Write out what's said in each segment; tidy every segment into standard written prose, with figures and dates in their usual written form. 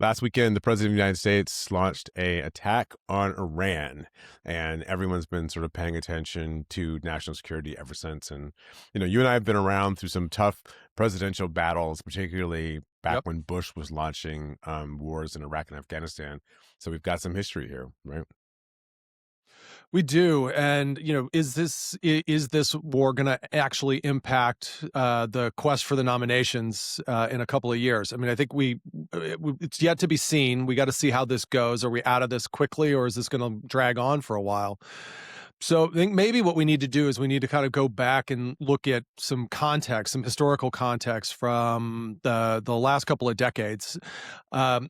Last weekend, the president of the United States launched a attack on Iran, and everyone's been sort of paying attention to national security ever since. And you and I have been around through some tough presidential battles, particularly back Yep. when Bush was launching wars in Iraq and Afghanistan. So we've got some history here, right? We do. And, is this war going to actually impact the quest for the nominations in a couple of years? I mean, I think it's yet to be seen. We got to see how this goes. Are we out of this quickly, or is this going to drag on for a while? So I think maybe what we need to do is we need to kind of go back and look at some context, some historical context from the last couple of decades.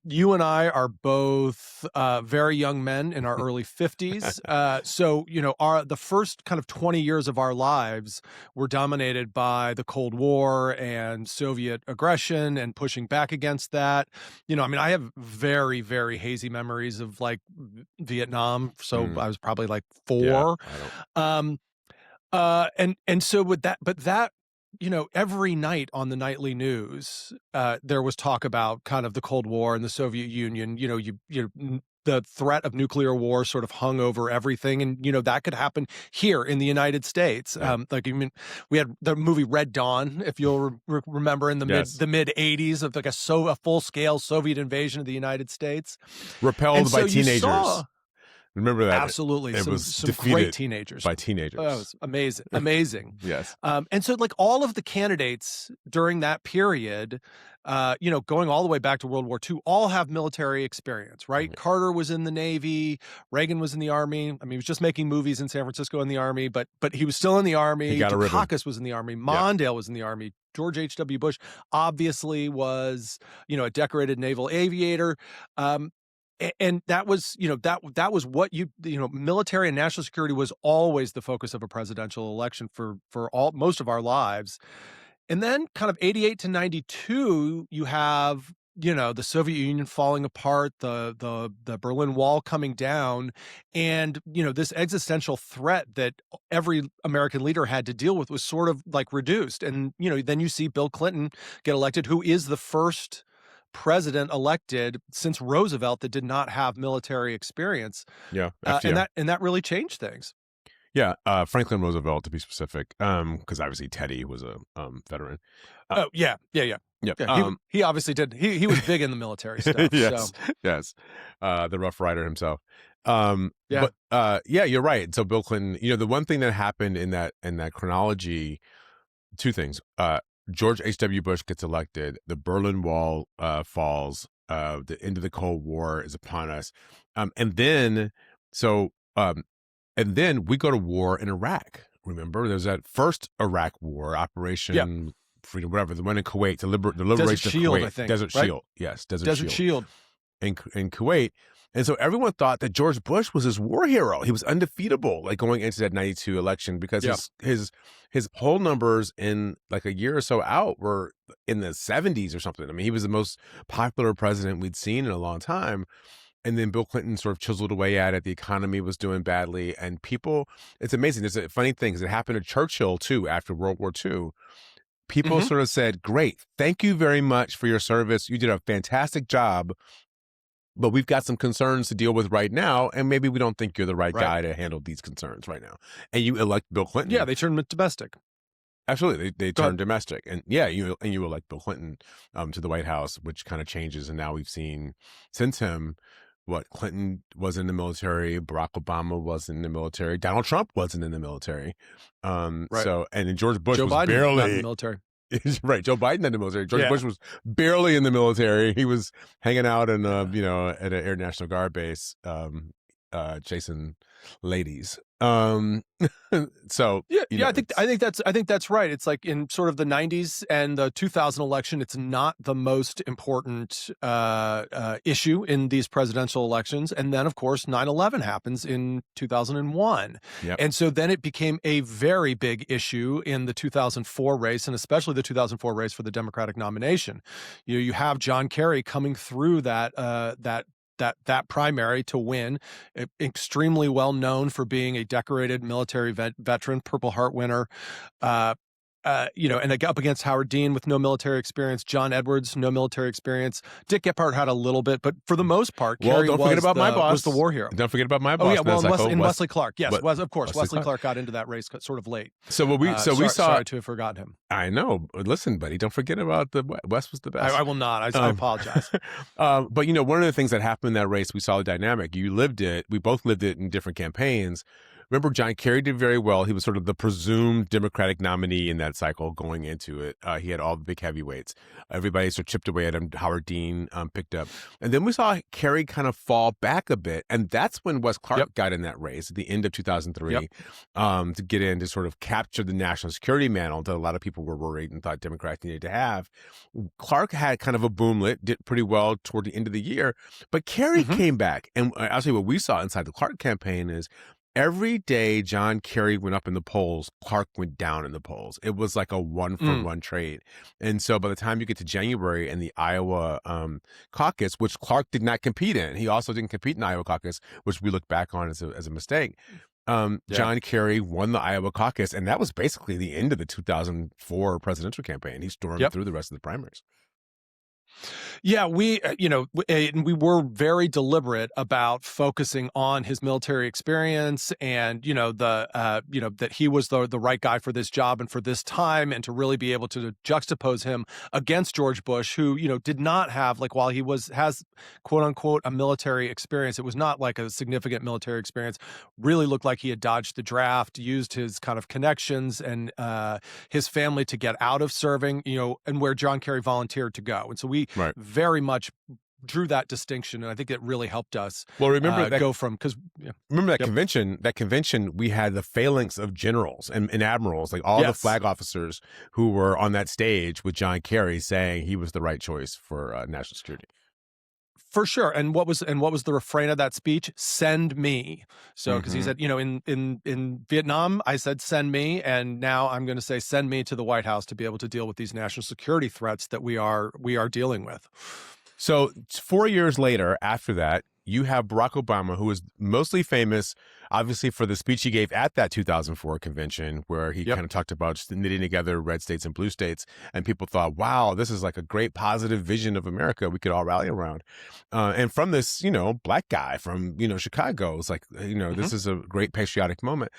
You and I are both very young men in our early 50s. So, the first kind of 20 years of our lives were dominated by the Cold War and Soviet aggression and pushing back against that. I have very, very hazy memories of like Vietnam. So I was probably like Yeah, 4. I don't. Um, and so with that, but that, every night on the nightly news, there was talk about kind of the Cold War and the Soviet Union. The threat of nuclear war sort of hung over everything, and that could happen here in the United States. Yeah. We had the movie Red Dawn, if you'll remember, in the Yes. mid '80s, of like a full scale Soviet invasion of the United States, and Repelled so by you teenagers. saw. Remember that? Absolutely. It Some was some great defeated teenagers. by Oh, it teenagers. was amazing, amazing. Yes. And so like all of the candidates during that period, going all the way back to World War II, all have military experience, right? Mhm. Carter was in the Navy, Reagan was in the Army. I mean, he was just making movies in San Francisco in the Army, but he was still in the He Army. got a ribbon. Dukakis was in the Army. Yeah. Mondale was in the Army. George H.W. Bush obviously was, a decorated naval aviator. And that was, that was what military and national security was always the focus of a presidential election for most of our lives. And then kind of 88 to 92, you have, the Soviet Union falling apart, the Berlin Wall coming down, and, this existential threat that every American leader had to deal with was sort of like reduced. And, then you see Bill Clinton get elected, who is the first president elected since Roosevelt that did not have military experience. Yeah. And FDR. that really changed things. Yeah, Franklin Roosevelt, to be specific, because obviously Teddy was a veteran. Oh, yeah. Yeah. Yep. Yeah. He obviously did. He was big in the military stuff. Yes, So yes, the Rough Rider himself. yeah. But yeah, you're right. So Bill Clinton, the one thing that happened in that chronology, two things. George H.W. Bush gets elected. The Berlin Wall falls. The end of the Cold War is upon us, and then so. And then we go to war in Iraq. Remember, there's that first Iraq war, Yeah. Operation Freedom, whatever, the one in Kuwait, the liberation Desert of Shield, Kuwait. I think. Desert Right? Shield. Yes, Desert Shield. in Kuwait. And so everyone thought that George Bush was his war hero. He was undefeatable, like going into that 92 election, because Yeah. his poll numbers in like a year or so out were in the 70s or something. I mean, he was the most popular president we'd seen in a long time. And then Bill Clinton sort of chiseled away at it. The economy was doing badly. And people, it's amazing. There's a funny thing, 'cause it happened to Churchill too after World War II. People Mhm. sort of said, great, thank you very much for your service. You did a fantastic job, but we've got some concerns to deal with right now. And maybe we don't think you're the right Right. guy to handle these concerns right now. And you elect Bill Clinton. Yeah, they turned him domestic. Absolutely. They Go ahead. turned domestic. And yeah, you elect Bill Clinton to the White House, which kind of changes. And now we've seen since him, what, Clinton was in the military, Barack Obama was in the military, Donald Trump wasn't in the military. Right. So, and then George Bush Joe was Biden, not in the barely military. right. Joe Biden in the military. George Yeah. Bush was barely in the military. He was hanging out in at an Air National Guard base, chasing ladies. So Yeah, I think that's right. It's like in sort of the 90s and the 2000 election, it's not the most important issue in these presidential elections. And then, of course, 9/11 happens in 2001. Yep. And so then it became a very big issue in the 2004 race, and especially the 2004 race for the Democratic nomination. You have John Kerry coming through that primary to win, extremely well known for being a decorated military veteran, Purple Heart winner. and up against Howard Dean with no military experience, John Edwards, no military experience. Dick Gephardt had a little bit, but for the most part, Well, Kerry don't forget about my was the boss. war hero. Don't forget about my Oh boss, yeah, well, Van Sickle. Wesley Clark, yes, What of course, Wesley Wesley Clark. Clark got into that race sort of late. So what we so we saw. Sorry to have forgotten him. I know. Listen, buddy, don't forget about the West was the best. I will not. I apologize. But one of the things that happened in that race, we saw the dynamic. You lived it. We both lived it in different campaigns. Remember, John Kerry did very well. He was sort of the presumed Democratic nominee in that cycle going into it. He had all the big heavyweights. Everybody sort of chipped away at him. Howard Dean picked up. And then we saw Kerry kind of fall back a bit. And that's when Wes Clark got in that race at the end of 2003 to get in to sort of capture the national security mantle that a lot of people were worried and thought Democrats needed to have. Clark had kind of a boomlet, did pretty well toward the end of the year. But Kerry came back. And I'll tell you what we saw inside the Clark campaign is every day John Kerry went up in the polls, Clark went down in the polls. It was like a one-for-one trade. And so by the time you get to January and the Iowa caucus, which Clark did not compete in, he also didn't compete in the Iowa caucus, which we look back on as a mistake. John Kerry won the Iowa caucus, and that was basically the end of the 2004 presidential campaign. He stormed through the rest of the primaries. Yeah, we were very deliberate about focusing on his military experience and that he was the right guy for this job and for this time, and to really be able to juxtapose him against George Bush, who did not have, like, while he has quote unquote a military experience, it was not like a significant military experience. Really looked like he had dodged the draft, used his kind of connections and his family to get out of serving, and where John Kerry volunteered to go. And so we very much drew that distinction, and I think it really helped us. Well, remember remember that convention. That convention, we had the phalanx of generals and admirals, like all the flag officers who were on that stage with John Kerry saying he was the right choice for national security. For sure. And what was the refrain of that speech? Send me. So, because he said, in Vietnam, I said, send me. And now I'm going to say, send me to the White House to be able to deal with these national security threats that we are dealing with. So 4 years later, after that, you have Barack Obama, who is mostly famous, obviously, for the speech he gave at that 2004 convention, where he kind of talked about just knitting together red states and blue states. And people thought, wow, this is like a great positive vision of America we could all rally around. And from this, black guy from, Chicago, it's like, this is a great patriotic moment.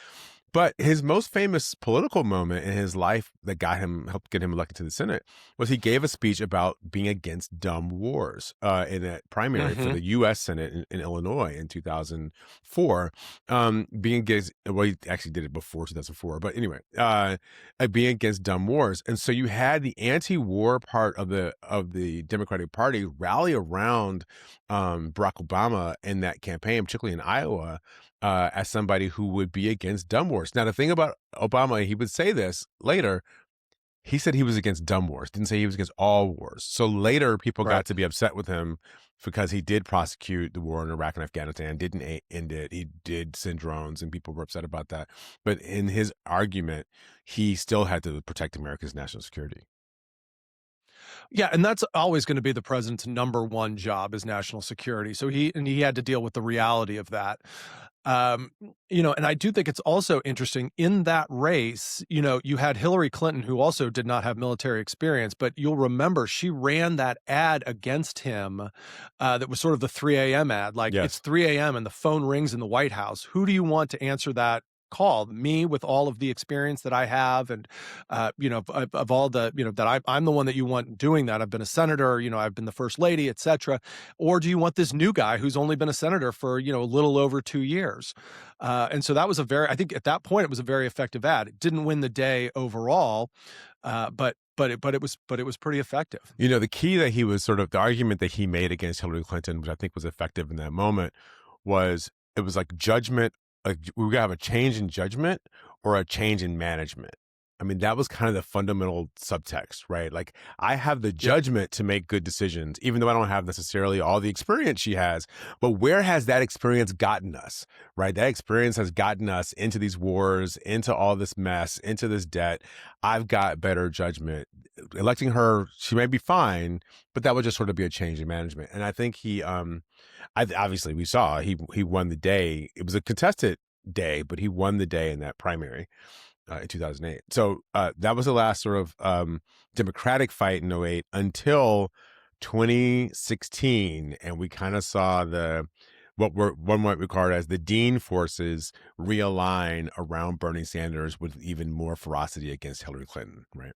But his most famous political moment in his life that helped get him elected to the Senate was he gave a speech about being against dumb wars in a primary for the U.S. Senate in Illinois in 2004. Being against, well, he actually did it before 2004, but anyway, being against dumb wars. And so you had the anti-war part of the Democratic Party rally around Barack Obama in that campaign, particularly in Iowa, as somebody who would be against dumb wars. Now, the thing about Obama, he would say this later, he said he was against dumb wars, didn't say he was against all wars. So later, people got to be upset with him because he did prosecute the war in Iraq and Afghanistan, didn't end it. He did send drones, and people were upset about that. But in his argument, he still had to protect America's national security. Yeah, and that's always going to be the president's number one job, is national security. So he had to deal with the reality of that. And I do think it's also interesting in that race, you had Hillary Clinton, who also did not have military experience, but you'll remember she ran that ad against him that was sort of the 3 a.m. ad. Like, it's 3 a.m. and the phone rings in the White House. Who do you want to answer that call? Me, with all of the experience that I have, and of all the that I'm the one that you want doing that. I've been a senator, I've been the first lady, etc. Or do you want this new guy who's only been a senator for a little over 2 years? And so that was I think at that point it was a very effective ad. It didn't win the day overall, but it was pretty effective. The key that he was the argument that he made against Hillary Clinton, which I think was effective in that moment, was it was like judgment. Like, we gotta have a change in judgment or a change in management. I mean, that was kind of the fundamental subtext, right? Like, I have the judgment to make good decisions, even though I don't have necessarily all the experience she has. But where has that experience gotten us, right? That experience has gotten us into these wars, into all this mess, into this debt. I've got better judgment. Electing her, she may be fine, but that would just sort of be a change in management. And I think obviously we saw he won the day. It was a contested day, but he won the day in that primary. in 2008. So that was the last sort of Democratic fight in '08 until 2016, and we kind of saw one might regard as the Dean forces realign around Bernie Sanders with even more ferocity against Hillary Clinton, right?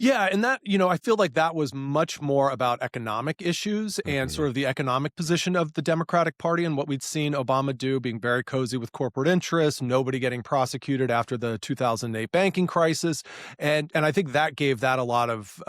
Yeah, and that, I feel like that was much more about economic issues and Hmm. sort of the economic position of the Democratic Party and what we'd seen Obama do, being very cozy with corporate interests, nobody getting prosecuted after the 2008 banking crisis, and I think that gave that a lot of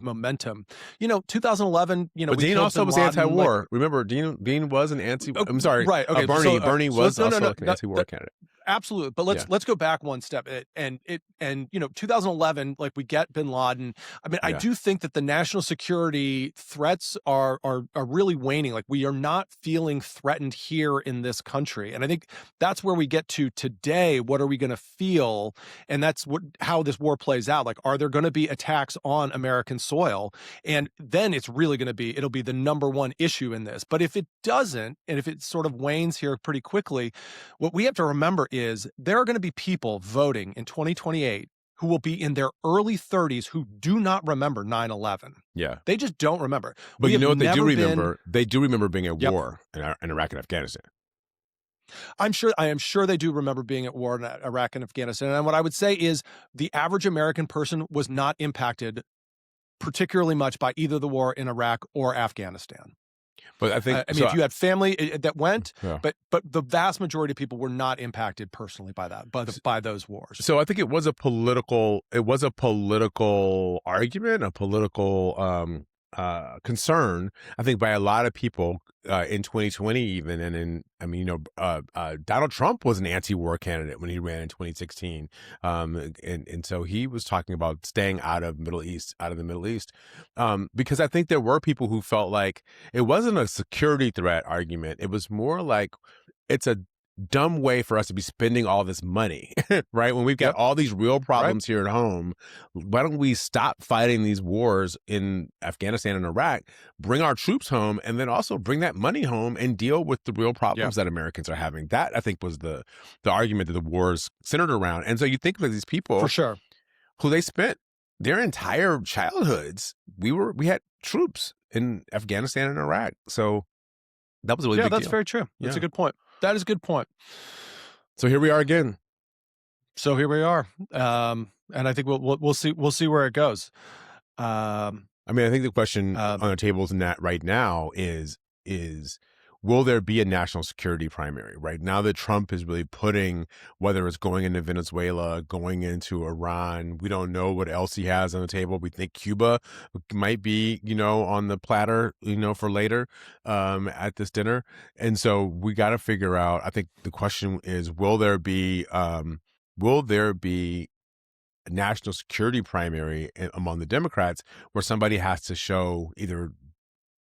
momentum. 2011, But we Dean killed also Bin was Laden. Like, anti-war. Remember, Dean was an anti. I'm sorry, right? Okay, Bernie. Bernie so was no, no, also no, like an anti-war candidate. absolutely. But Yeah, let's go back one step. 2011, like we get Bin Laden. I mean, I yeah. do think that the national security threats are really waning. Like we are not feeling threatened here in this country, and I think that's where we get to today. What are we going to feel? And that's how this war plays out. Like, are there going to be attacks on American soil? And then it'll be the number one issue in this. But if it doesn't, and if it sort of wanes here pretty quickly, what we have to remember is there are going to be people voting in 2028 who will be in their early 30s who do not remember 9/11. Yeah. They just don't remember. But We you have know what they do never been. remember? They do remember being at Yep. war in Iraq and Afghanistan. I am sure they do remember being at war in Iraq and Afghanistan. And what I would say is the average American person was not impacted particularly much by either the war in Iraq or Afghanistan. But I think I mean, so. if you had family that went, Yeah. but the vast majority of people were not impacted personally by that, by those wars. So I think it was a political argument, a political concern, I think, by a lot of people in 2020 even. And I mean, Donald Trump was an anti-war candidate when he ran in 2016. And so he was talking about staying out of the Middle East. Because I think there were people who felt like it wasn't a security threat argument. It was more like it's a dumb way for us to be spending all this money, right? When we've got Yep. all these real Right. problems here at home, why don't we stop fighting these wars in Afghanistan and Iraq, bring our troops home, and then also bring that money home and deal with the real Yeah. problems that Americans are having? That, I think, was the argument that the wars centered around. And so you think of these For people sure. who they spent their entire childhoods. We had troops in Afghanistan and Iraq, so that was a really Yeah, big that's deal. very true. That's Yeah. a good point. That is a good point. So here we are again. So here we are, and I think we'll see where it goes. I mean, I think the question Um, on the table right now is will there be a national security primary? Right now that Trump is really putting, whether it's going into Venezuela, going into Iran, we don't know what else he has on the table. We think Cuba might be, on the platter, for later at this dinner. And so we got to figure out, I think the question is, will there be a national security primary among the Democrats where somebody has to show either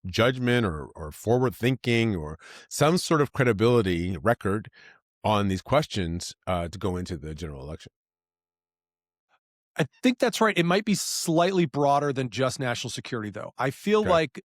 judgment or forward thinking or some sort of credibility record on these questions to go into the general election? I think that's right. It might be slightly broader than just national security, though. I feel Okay. like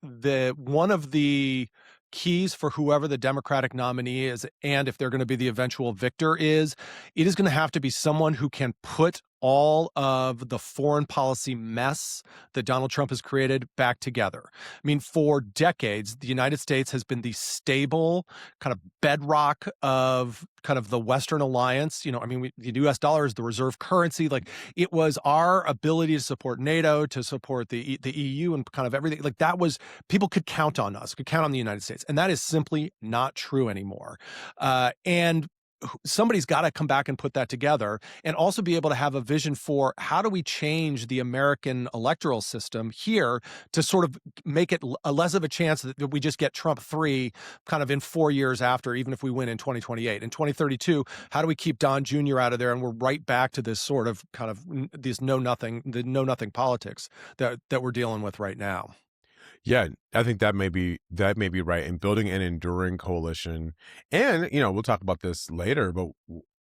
one of the keys for whoever the Democratic nominee is, and if they're going to be the eventual victor, is it is going to have to be someone who can put all of the foreign policy mess that Donald Trump has created back together. I mean, for decades, the United States has been the stable kind of bedrock of kind of the Western alliance. I mean, the US dollar is the reserve currency. Like it was our ability to support NATO, to support the EU and kind of everything. Like that was, people could count on us, could count on the United States. And that is simply not true anymore. And somebody's got to come back and put that together and also be able to have a vision for how do we change the American electoral system here to sort of make it a less of a chance that we just get Trump 3 kind of in 4 years after, even if we win in 2028. In 2032, how do we keep Don Jr. out of there and we're right back to this sort of kind of these the know nothing politics that we're dealing with right now. Yeah, I think that may be right. And building an enduring coalition, and we'll talk about this later. But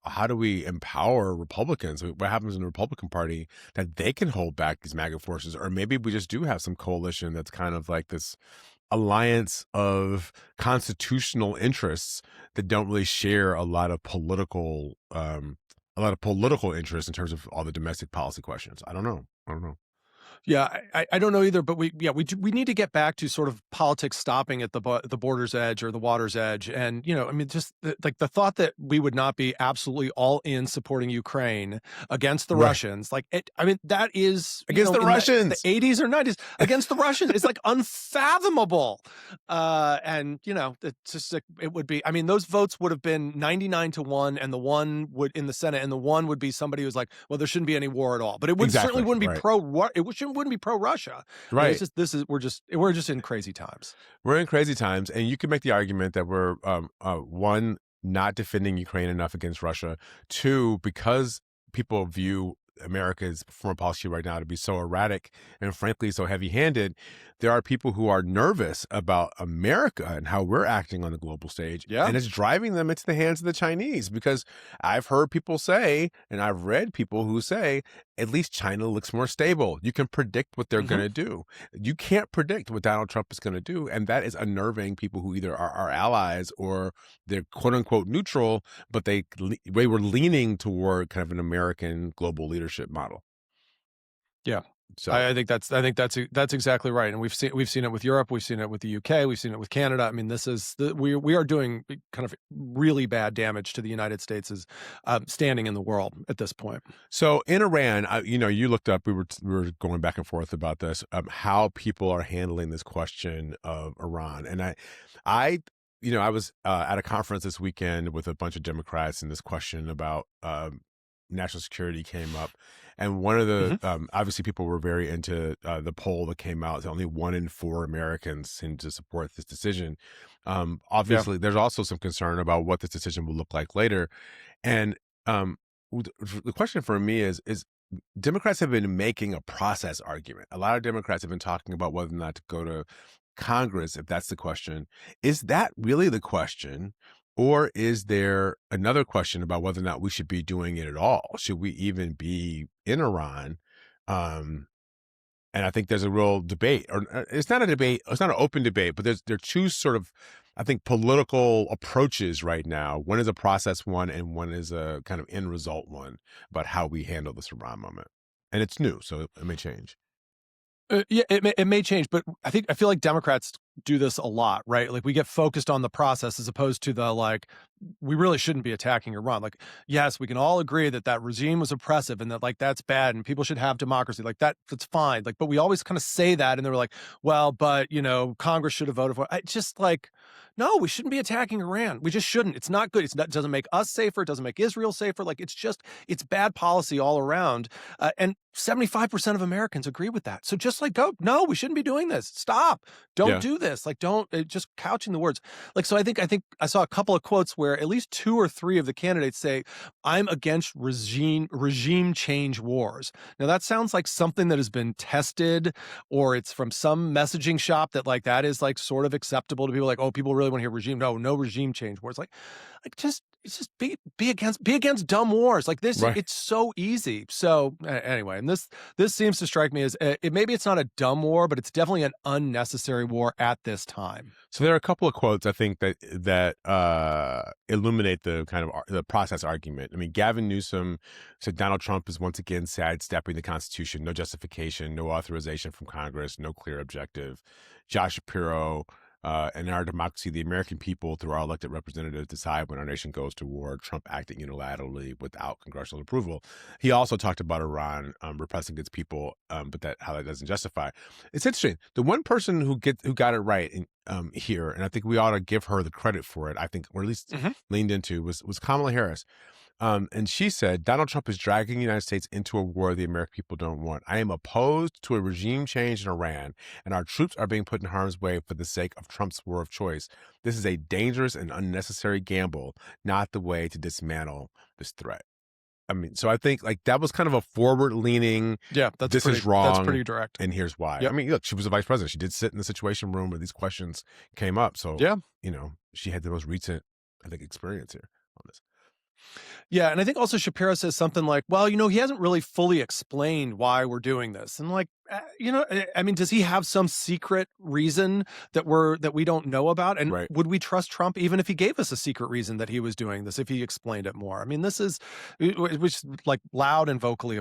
how do we empower Republicans? What happens in the Republican Party that they can hold back these MAGA forces, or maybe we just do have some coalition that's kind of like this alliance of constitutional interests that don't really share a lot of political a lot of political interest in terms of all the domestic policy questions. I don't know. I don't know. Yeah, I don't know either, but we need to get back to sort of politics stopping at the border's edge or the water's edge, and I mean, just like the thought that we would not be absolutely all in supporting Ukraine against the Right. Russians, like it, I mean, that is Against the in the Russians. 80s or 90s against the Russians is like unfathomable, and it's just like, it would be. I mean, those votes would have been 99-1, and the one would in the Senate, and the one would be somebody who's like, well, there shouldn't be any war at all, but it would certainly Exactly. wouldn't be Right. wouldn't be pro-Russia. I mean, it's Right. just we're just in crazy times. We're in crazy times, and you can make the argument that we're one, not defending Ukraine enough against Russia. Two, because people view America's foreign policy right now to be so erratic and frankly so heavy-handed, there are people who are nervous about America and how we're acting on the global stage, Yeah. and it's driving them into the hands of the Chinese. Because I've heard people say, and I've read people who say, at least China looks more stable. You can predict what they're going to do. You can't predict what Donald Trump is going to do, and that is unnerving people who either are our allies or they're quote unquote neutral, but they were leaning toward kind of an American global leadership model. Yeah. So I think that's exactly right, and we've seen it with Europe, we've seen it with the UK, we've seen it with Canada. I mean, we are doing kind of really bad damage to the United States' standing in the world at this point. So in Iran, you looked up. We were going back and forth about this, how people are handling this question of Iran, and I was at a conference this weekend with a bunch of Democrats, and this question about national security came up. And one of the Mhm. obviously people were very into the poll that came out. Only 1 in 4 Americans seem to support this decision. Yeah. Obviously, there's also some concern about what this decision will look like later. And the question for me is Democrats have been making a process argument. A lot of Democrats have been talking about whether or not to go to Congress, if that's the question. Is that really the question? Or is there another question about whether or not we should be doing it at all? Should we even be in Iran? Um, and I think there's a real debate, or it's not a debate, it's not an open debate, but there are two sort of, I think, political approaches right now. One is a process one, and one is a kind of end result one about how we handle this Iran moment. And it's new, so it may change. Yeah, it may change, but I feel like Democrats do this a lot, right? Like we get focused on the process as opposed to the like we really shouldn't be attacking Iran. Like, yes, we can all agree that that regime was oppressive and that like that's bad and people should have democracy. Like that's fine. Like, but we always kind of say that and they were like, well, but Congress should have voted for it. I just like, no, we shouldn't be attacking Iran. We just shouldn't. It's not good. It doesn't make us safer. It doesn't make Israel safer. Like it's bad policy all around. And 75% of Americans agree with that. So just like go, no, we shouldn't be doing this. Stop. Don't Yeah. do this. Like don't just couching the words. Like so I think I saw a couple of quotes where at least 2 or 3 of the candidates say I'm against regime change wars. Now that sounds like something that has been tested or it's from some messaging shop that like that is like sort of acceptable to people like, oh, people really want to hear regime. No regime change wars. Like just it's just be against dumb wars like this. Right. It's so easy. So anyway, and this seems to strike me as maybe it's not a dumb war, but it's definitely an unnecessary war at this time. So there are a couple of quotes I think that illuminate the kind of the process argument. I mean, Gavin Newsom said Donald Trump is once again sidestepping the Constitution, no justification, no authorization from Congress, no clear objective. Josh Shapiro, in our democracy, the American people, through our elected representatives, decide when our nation goes to war. Trump acting unilaterally without congressional approval. He also talked about Iran repressing its people, but how that doesn't justify. It's interesting. The one person who got it right here, and I think we ought to give her the credit for it. I think, or at least Mhm. leaned into, was Kamala Harris. And she said, Donald Trump is dragging the United States into a war the American people don't want. I am opposed to a regime change in Iran, and our troops are being put in harm's way for the sake of Trump's war of choice. This is a dangerous and unnecessary gamble, not the way to dismantle this threat. I mean, so I think like that was kind of a forward leaning, Yeah, this is that's wrong, pretty direct. and here's why. I Yep. mean, look, she was a vice president. She did sit in the Situation Room where these questions came up. So, Yeah. she had the most recent, I think, experience here on this. Yeah, and I think also Shapiro says something like, "Well, he hasn't really fully explained why we're doing this." And like, I mean, does he have some secret reason that we don't know about? And Right. would we trust Trump even if he gave us a secret reason that he was doing this, if he explained it more? I mean, this is which like loud and vocally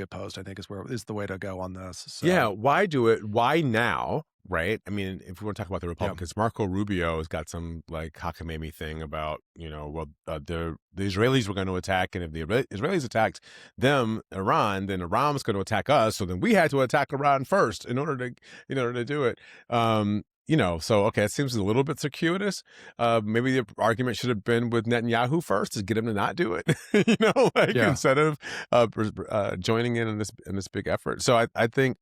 opposed, I think is the way to go on this. Yeah, So, why do it? Why now? Right? I mean, if we want to talk about the yeah. Republicans, Marco Rubio has got some like cockamamie thing about, well, the Israelis were going to attack, and if the Israelis attacked them, Iran, then Iran was going to attack us. So then we had to attack Iran first in order to do it. So okay, it seems a little bit circuitous. Maybe the argument should have been with Netanyahu first to get him to not do it. Like Yeah. instead of joining in this big effort. So I think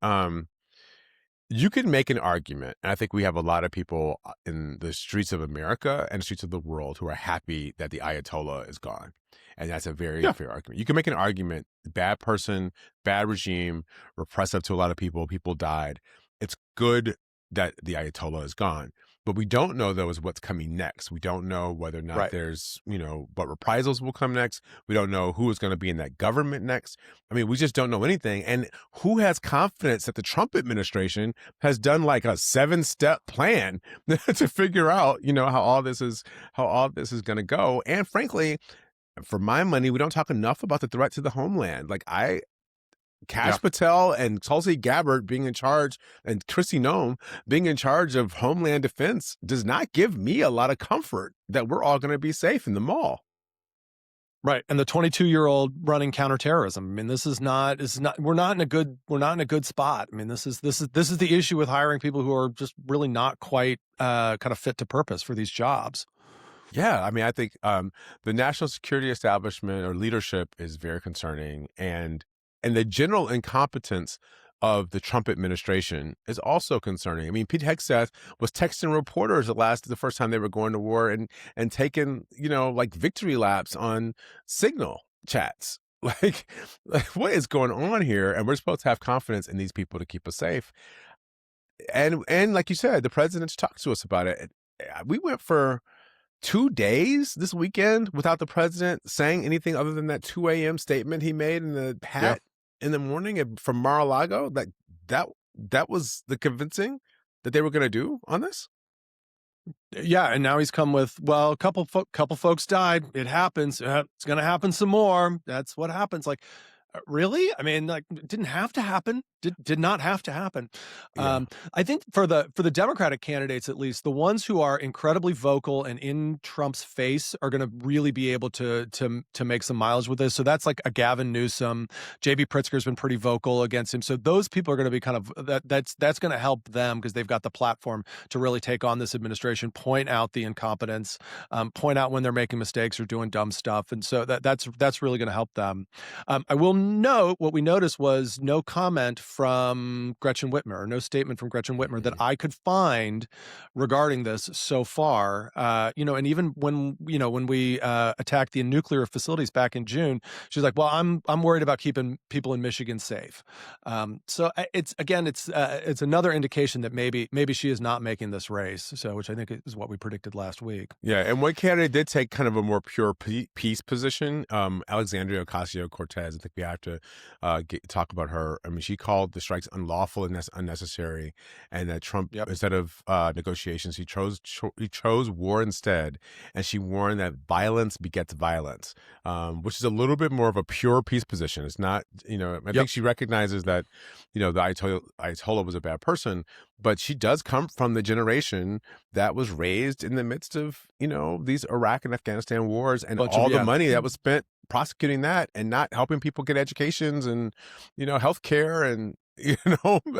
you can make an argument, and I think we have a lot of people in the streets of America and streets of the world who are happy that the Ayatollah is gone. And that's a very Yeah. fair argument. You can make an argument, bad person, bad regime, repressive to a lot of people, people died. It's good that the Ayatollah is gone. But we don't know, though, is what's coming next. We don't know whether or not Right. there's, what reprisals will come next. We don't know who is going to be in that government next. I mean, we just don't know anything. And who has confidence that the Trump administration has done like a 7-step plan to figure out, how all this is going to go? And frankly, for my money, we don't talk enough about the threat to the homeland. Yeah. Kash Patel and Tulsi Gabbard being in charge and Kristi Noem being in charge of Homeland Defense does not give me a lot of comfort that we're all going to be safe in the mall. Right. And the 22-year-old running counterterrorism. I mean, this is not we're not in a good spot. I mean, this is the issue with hiring people who are just really not quite kind of fit to purpose for these jobs. Yeah, I mean, I think the national security establishment or leadership is very concerning, and the general incompetence of the Trump administration is also concerning. I mean, Pete Hegseth was texting reporters the first time they were going to war and taking like victory laps on Signal chats. Like what is going on here? And we're supposed to have confidence in these people to keep us safe. And like you said, the president's talked to us about it. We went for 2 days this weekend without the president saying anything other than that 2 a.m. statement he made in the Yeah. hat in the morning from Mar-a-Lago. That was the convincing that they were going to do on this. Yeah, and now he's come with, well, couple folks died. It happens. It's going to happen some more. That's what happens. Like, really? I mean, like, it didn't have to happen. Did not have to happen. Yeah. I think for the Democratic candidates, at least, the ones who are incredibly vocal and in Trump's face are going to really be able to make some mileage with this. So that's like a Gavin Newsom. J.B. Pritzker's been pretty vocal against him. So those people are going to be kind of that's going to help them because they've got the platform to really take on this administration, point out the incompetence, point out when they're making mistakes or doing dumb stuff, and so that's really going to help them. I will note what we noticed was no comment from Gretchen Whitmer, or no statement from Gretchen Whitmer that I could find regarding this so far. And even when we attacked the nuclear facilities back in June, she's like, "Well, I'm worried about keeping people in Michigan safe." It's another indication that maybe she is not making this race. So, which I think is what we predicted last week. Yeah, and one candidate did take kind of a more pure peace position. Alexandria Ocasio-Cortez. I think we have to talk about her. I mean, she called the strikes unlawful and unnecessary, and that Trump, Yep. instead of negotiations, he chose war instead, and she warned that violence begets violence, which is a little bit more of a pure peace position. It's not, I think she recognizes that, the Ayatollah was a bad person, but she does come from the generation that was raised in the midst of, these Iraq and Afghanistan wars and all the money that was spent prosecuting that and not helping people get educations and, healthcare and,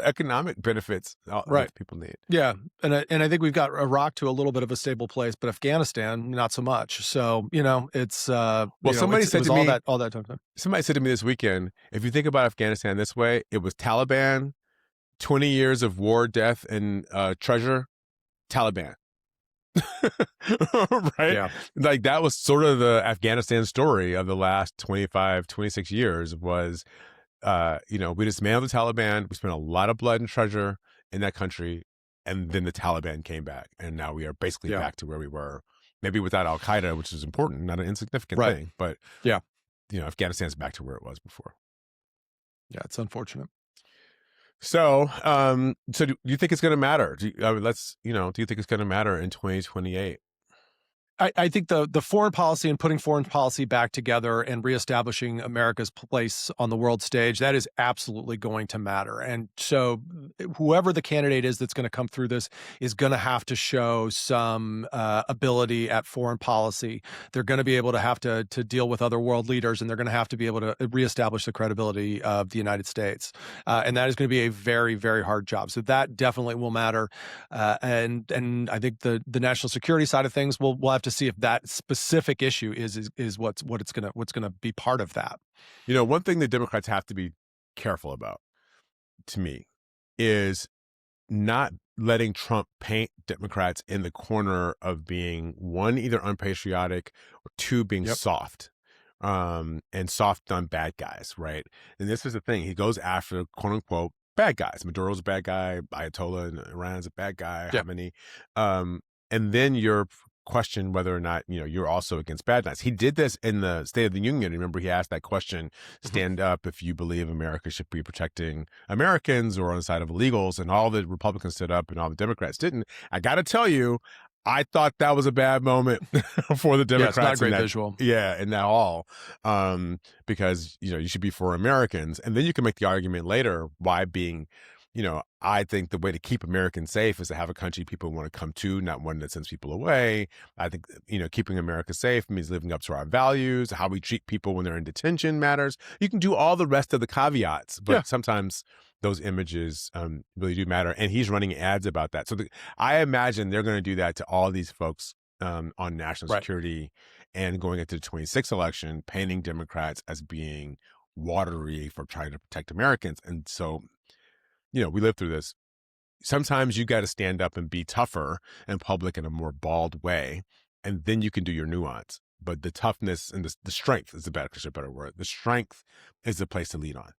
economic benefits Right. that people need. Yeah, and I think we've got Iraq to a little bit of a stable place, but Afghanistan not so much. So it's Somebody said to me all that time. Somebody said to me this weekend, if you think about Afghanistan this way, it was Taliban, 20 years of war, death, and treasure, Taliban. Right? Yeah. Like that was sort of the Afghanistan story of the last 25, 26 years was, we dismantled the Taliban. We spent a lot of blood and treasure in that country. And then the Taliban came back. And now we are basically back to where we were, maybe without Al-Qaeda, which is important, not an insignificant thing. But, Yeah. Afghanistan's back to where it was before. Yeah, it's unfortunate. So do you think it's going to matter? Do you think it's going to matter in 2028? I think the foreign policy and putting foreign policy back together and reestablishing America's place on the world stage, that is absolutely going to matter. And so whoever the candidate is that's going to come through this is going to have to show some ability at foreign policy. They're going to be able to have to deal with other world leaders, and they're going to have to be able to reestablish the credibility of the United States. And that is going to be a very, very hard job. So that definitely will matter. And I think the national security side of things, we'll have to see if that specific issue is what's gonna be part of that. One thing the Democrats have to be careful about, to me, is not letting Trump paint Democrats in the corner of being, one, either unpatriotic, or two, being Yep. soft. And soft on bad guys, right? And this is the thing. He goes after, quote unquote, bad guys. Maduro's a bad guy. Ayatollah in Iran's a bad guy. Yeah. Khamenei. And then you're question whether or not, you're also against bad guys. He did this in the State of the Union. Remember, he asked that question, stand up if you believe America should be protecting Americans or on the side of illegals. And all the Republicans stood up and all the Democrats didn't. I got to tell you, I thought that was a bad moment for the Democrats. Yeah, it's not a great visual. Yeah, in that hall, because you should be for Americans, and then you can make the argument later why being, I think the way to keep Americans safe is to have a country people want to come to, not one that sends people away. I think keeping America safe means living up to our values. How we treat people when they're in detention matters. You can do all the rest of the caveats, but sometimes those images really do matter. And he's running ads about that. So I imagine they're going to do that to all these folks on national security and going into the 26th election, painting Democrats as being watery for trying to protect Americans. And so, we live through this. Sometimes you got to stand up and be tougher in public in a more bald way, and then you can do your nuance. But the toughness and the strength is a better word. The strength is the place to lead on.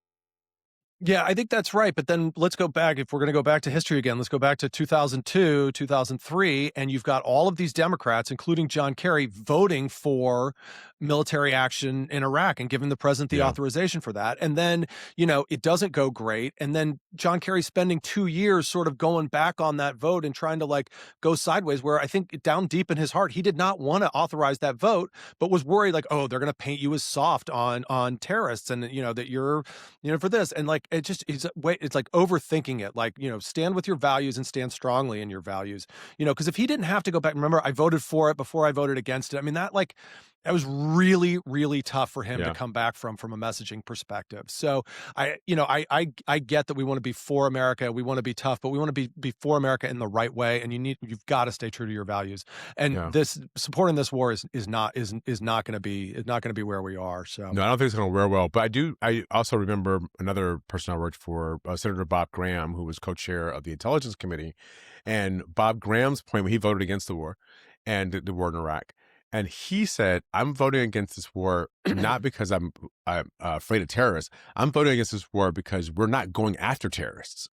Yeah, I think that's right. But then let's go back. If we're going to go back to history again, let's go back to 2002, 2003. And you've got all of these Democrats, including John Kerry, voting for military action in Iraq and giving the president the authorization for that. And then, it doesn't go great. And then John Kerry spending 2 years sort of going back on that vote and trying to go sideways, where I think down deep in his heart, he did not want to authorize that vote, but was worried oh, they're going to paint you as soft on terrorists and, that you're, for this. And it's like overthinking it. Stand with your values and stand strongly in your values, because if he didn't have to go back, remember, I voted for it before I voted against it. I mean, that was really, really tough for him to come back from a messaging perspective. So I get that we want to be for America. We want to be tough, but we want to be for America in the right way. And you've got to stay true to your values. And this supporting this war is not going to be where we are. So no, I don't think it's going to wear well. But I also remember another person I worked for, Senator Bob Graham, who was co-chair of the Intelligence Committee, and Bob Graham's point when he voted against the war and the war in Iraq. And he said, I'm voting against this war not because I'm afraid of terrorists. I'm voting against this war because we're not going after terrorists.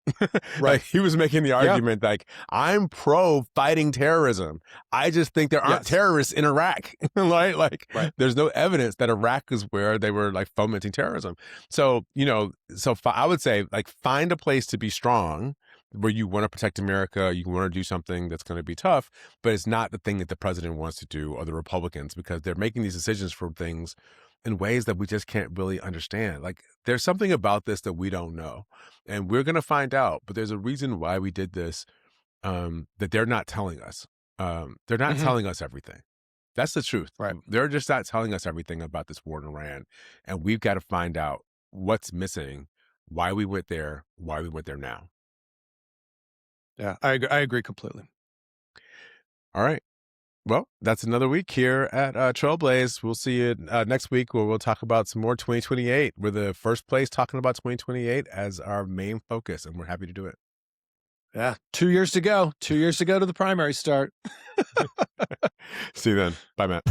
Right. He was making the argument I'm pro fighting terrorism. I just think there aren't terrorists in Iraq. Right? There's no evidence that Iraq is where they were fomenting terrorism. So, I would say find a place to be strong, where you want to protect America, you want to do something that's going to be tough, but it's not the thing that the president wants to do or the Republicans, because they're making these decisions for things in ways that we just can't really understand. There's something about this that we don't know, and we're going to find out, but there's a reason why we did this, that they're not telling us. They're not telling us everything. That's the truth. Right. They're just not telling us everything about this war in Iran, and we've got to find out what's missing, why we went there now. Yeah, I agree completely. All right. Well, that's another week here at Trailblaze. We'll see you next week, where we'll talk about some more 2028. We're the first place talking about 2028 as our main focus, and we're happy to do it. Yeah. 2 years to go. 2 years to go to the primary start. See you then. Bye, Matt.